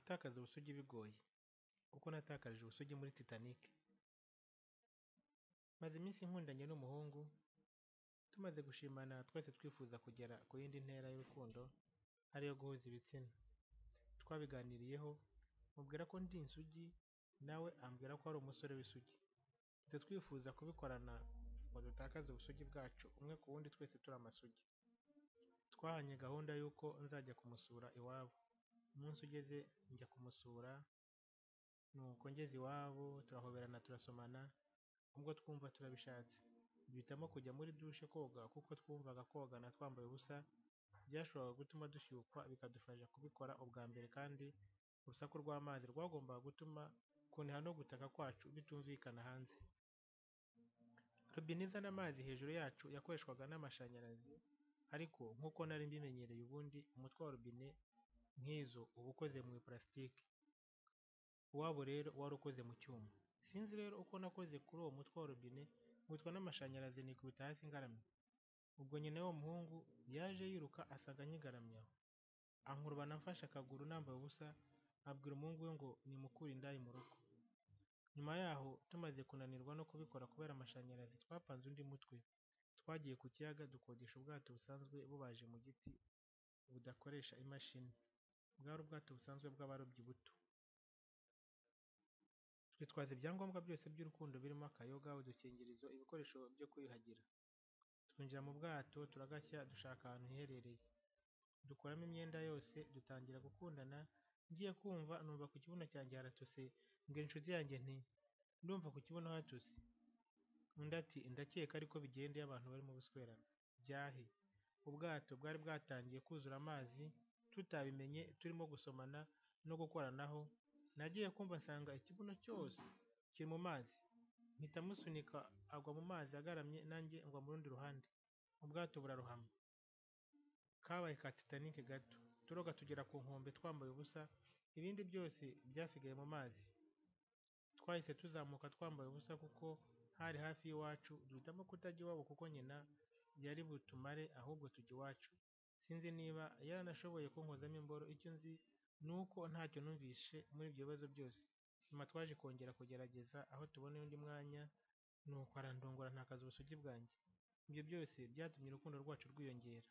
gutakaza ubusugi bigoye, kuko natakaje ubusugi muri Titanic. Maze iminsi nkundanye n'umuhungu, tumaze gushimana twese twifuza kugera ku yindi ntera y'urukundo, ariyo guhuza ibitsina. Twabiganiriyeho, mubwira ko ndi insugi, nawe ambwira ko ari umusore w'isugi. Duhita twifuza kubikorana ngo dutakaze ubusugi bwacu umwe ku wundi twese turi amasugi. Twahanye gahunda y'uko nzajya kumusura iwabo. Umunsi ugeze njya kumusura, nuko ngeze iwabo turahoberana turasomana, ubwo twumva turabishatse. Duhitamo kujya muri dushe koga kuko twumvaga kogana twambaye ubusa byashoboraga gutuma dushyukwa bikadufasha kubikora ubwa mbere, kandi urusaku rw'amazi rwagombaga gutuma kuniha no gutaka kwacu bitumvikana hanze. Robine izana amazi hejuru yacu yakoreshwaga n'amashanyarazi, ariko nk'uko nari mbimenyereye ubundi umutwe wa robine nk'izo uba ukoze mu iparasitike, uwabo rero wari ukoze mu cyuma. Sinzi rero uko nakoze kuri uwo mutwe wa robine nkubitwa n'amashanyarazi nikubita hasi ngaramye. Ubwo nyina w'uwo muhungu yaje yiruka asanga nkigaramye aho, ankurubana amfashe akaguru nambaye ubusa, abwira umuhungu we ngo nimukure indaya mu rugo. Nyuma yaho tumaze kunanirwa no kubikora kubera amashanyarazi, twapanze undi mutwe. Twagiye ku kiyaga dukodesha ubwato busanzwe bubaje mu giti budakoresha imashini. Bwari ubwato busanzwe bw'abarobyi buto. Twitwaza ibyangombwa byose by'urukundo birimo akayoga, udukingirizo, ibikoresho byo kwiyuhagira. Twinjira mu bwato turagashya dushaka ahantu hiherereye. Dukuramo imyenda yose dutangira gukundana. Ngiye kumva numva ku kibuno cyanjye haratose, mbwira inshuti yanjye nti ndumva ku kibuno hatose. Undi ati ndakeka ariko bigenda iyo abantu barimo guswerana. Byahe. Ubwato bwari bwatangiye kuzura amazi, tutabimenye turimo gusomana no gukoranaho. Nagiye kumva nsanga ikibuno cyose kiri mu mazi. Mpita musunika agwa mu mazi agaramye, nanjye ngwa mu rundi ruhande. Ubwato burarohama. Kabaye ka Titanic gato. Turoga tugera ku nkombe twambaye ubusa, ibindi byose byasigaye mu mazi. Twahise tuzamuka twambaye ubusa kuko hari hafi y'iwacu, duhitamo kutajya iwabo kuko nyina yari butumare ahubwo tujya iwacu. Sinzi niba yaranashoboye kunkozamo imboro, icyo nzi ni uko ntacyo numvishe muri ibyo bibazo byose. Nyuma twaje kongera kugerageza aho tuboneye undi mwanya, nuko arandongora ntakaza ubusugi bwanjye. Ibyo byose byatumye urukundo rwacu rwiyongera.